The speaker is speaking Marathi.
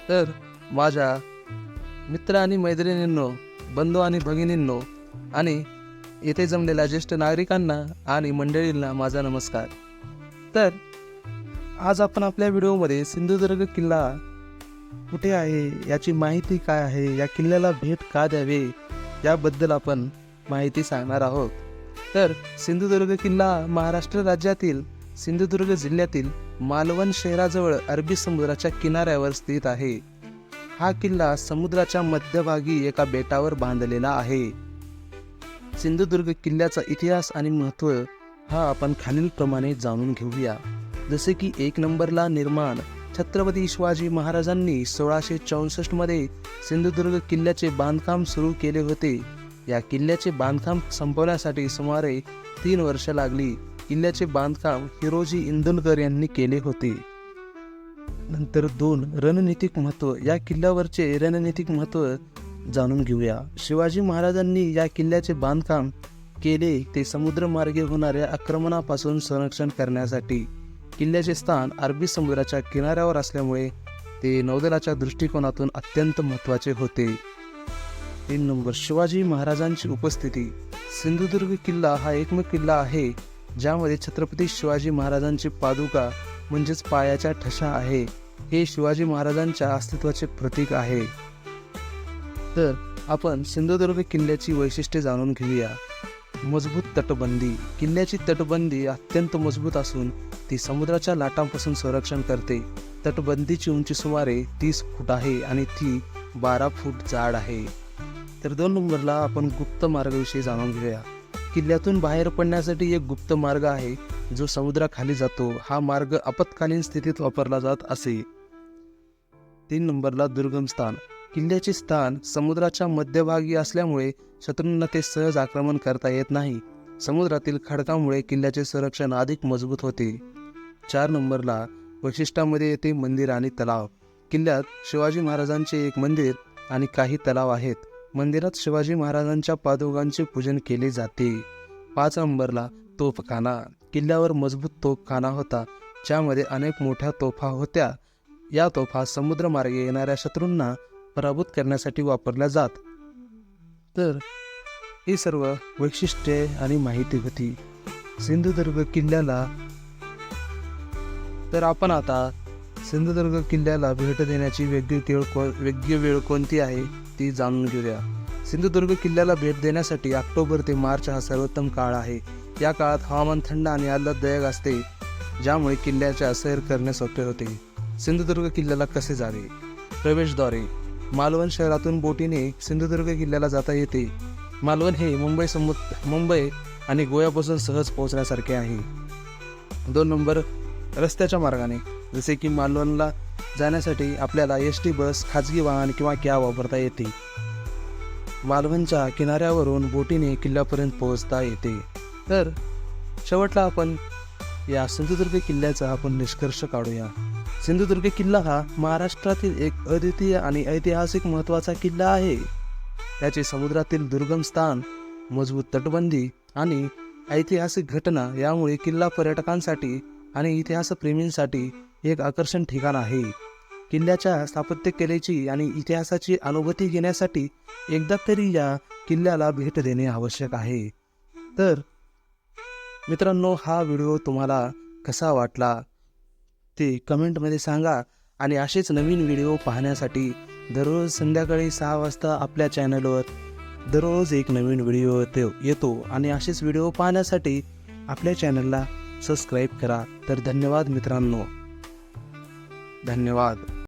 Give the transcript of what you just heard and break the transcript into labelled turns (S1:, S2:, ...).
S1: तर माझ्या मित्र आणि मैत्रिणींनो, बंधू आणि भगिनींनो आणि येथे जमलेल्या ज्येष्ठ नागरिकांना आणि मंडळींना माझा नमस्कार. तर आज आपण आपल्या व्हिडिओमध्ये सिंधुदुर्ग किल्ला कुठे आहे, याची माहिती काय आहे, या किल्ल्याला भेट का द्यावे याबद्दल आपण माहिती सांगणार आहोत. तर सिंधुदुर्ग किल्ला महाराष्ट्र राज्यातील सिंधुदुर्ग जिल्ह्यातील मालवण शहराजवळ अरबी समुद्राच्या किनाऱ्यावर स्थित आहे. हा किल्ला समुद्राच्या मध्यभागी एका बेटावर बांधलेला आहे. सिंधुदुर्ग किल्ल्याचा इतिहास आणि महत्त्व हा आपण खालीलप्रमाणे जाणून घेऊया. जसे की 1 नंबरला निर्माण. छत्रपती शिवाजी महाराजांनी 1664 मध्ये सिंधुदुर्ग किल्ल्याचे बांधकाम सुरू केले होते. या किल्ल्याचे बांधकाम संपवण्यासाठी सुमारे 3 वर्ष लागली. किल्ल्याचे बांधकाम हिरोजी इंदुलकर यांनी केले होते. नंतर 2 रणनीतिक महत्त्व. या किल्ल्यावरचे रणनीतिक महत्त्व जाणून घेऊया. शिवाजी महाराजांनी या किल्ल्याचे बांधकाम केले ते समुद्रमार्गे होणाऱ्या आक्रमणापासून संरक्षण करण्यासाठी. किल्ल्याचे स्थान अरबी समुद्राच्या किनाऱ्यावर असल्यामुळे ते नौदलाच्या दृष्टिकोनातून अत्यंत महत्त्वाचे होते. 3 नंबर शिवाजी महाराजांची उपस्थिती. सिंधुदुर्ग किल्ला हा एकमेव किल्ला आहे ज्यामध्ये छत्रपती शिवाजी महाराजांची पादुका म्हणजेच पायाच्या ठसा आहे. हे शिवाजी महाराजांच्या अस्तित्वाचे प्रतीक आहे. तर आपण सिंधुदुर्ग किल्ल्याची वैशिष्ट्ये जाणून घेऊया. मजबूत तटबंदी. किल्ल्याची तटबंदी अत्यंत मजबूत असून ती समुद्राच्या लाटांपासून संरक्षण करते. तटबंदीची उंची सुमारे 30 फूट आहे आणि ती 12 फूट जाड आहे. तर 2 नंबरला आपण गुप्त मार्गाविषयी जाणून घेऊया. किल्ल्यातून बाहेर पडण्यासाठी एक गुप्त मार्ग आहे जो समुद्राखाली जातो. हा मार्ग आपत्कालीन स्थितीत वापरला जात असे. 3 नंबरला दुर्गम स्थान. किल्ल्याचे स्थान समुद्राच्या मध्यभागी असल्यामुळे शत्रूंना ते सहज आक्रमण करता येत नाही. समुद्रातील खडकामुळे किल्ल्याचे संरक्षण अधिक मजबूत होते. 4 नंबरला वैशिष्ट्यामध्ये येते मंदिर आणि तलाव. किल्ल्यात शिवाजी महाराजांचे एक मंदिर आणि काही तलाव आहेत. मंदिरात शिवाजी महाराजांच्या पादुकांचे पूजन केले जाते. 5 नंबरला तोफखाना. किल्ल्यावर मजबूत तोफखाना होता ज्यामध्ये अनेक मोठ्या तोफा होत्या. या तोफा समुद्रमार्गे येणाऱ्या शत्रूंना पराभूत करण्यासाठी वापरल्या जात. तर ही सर्व वैशिष्ट्ये आणि माहिती होती सिंधुदुर्ग किल्ल्याला. तर आपण आता सिंधुदुर्ग किल्ल्याला भेट देण्याची योग्य वेळ कोणती आहे ती जाणून घेऊया. सिंधुदुर्ग किल्ल्याला भेट देण्यासाठी ऑक्टोबर ते मार्च हा सर्वोत्तम काळ आहे. या काळात हवामान थंड आणि आल्हाददायक असते ज्यामुळे किल्ल्याच्या सैर करणे सोपे होते. सिंधुदुर्ग किल्ल्याला कसे जावे? प्रवेशद्वारे. मालवण शहरातून बोटीने सिंधुदुर्ग किल्ल्याला जाता येते. मालवण हे मुंबई आणि गोव्यापासून सहज पोहोचण्यासारखे आहे. 2 नंबर रस्त्याच्या मार्गाने. जसे की मालवणला जाण्यासाठी आपल्याला एसटी बस, खाजगी वाहन किंवा कॅब वापरता येते. मालवणच्या किनाऱ्यावरून बोटीने किल्ल्यापर्यंत पोहोचता येते. तर शेवटला आपण या सिंधुदुर्ग किल्ल्याचा आपण निष्कर्ष काढूया. सिंधुदुर्ग किल्ला हा महाराष्ट्रातील एक अद्वितीय आणि ऐतिहासिक महत्त्वाचा किल्ला आहे. त्याचे समुद्रातील दुर्गम स्थान, मजबूत तटबंदी आणि ऐतिहासिक घटना यामुळे किल्ला पर्यटकांसाठी आणि इतिहासप्रेमींसाठी एक आकर्षण ठिकाण आहे. किल्ल्याच्या स्थापत्यकलेची आणि इतिहासाची अनुभूती घेण्यासाठी एकदा तरी या किल्ल्याला भेट देणे आवश्यक आहे. तर मित्रांनो, हा व्हिडिओ तुम्हाला कसा वाटला ते कमेंटमध्ये सांगा आणि असेच नवीन व्हिडिओ पाहण्यासाठी दररोज संध्याकाळी 6 वाजता आपल्या चॅनलवर दररोज एक नवीन व्हिडिओ येतो आणि असेच व्हिडिओ पाहण्यासाठी आपल्या चॅनलला सबस्क्राईब करा. तर धन्यवाद मित्रांनो, धन्यवाद.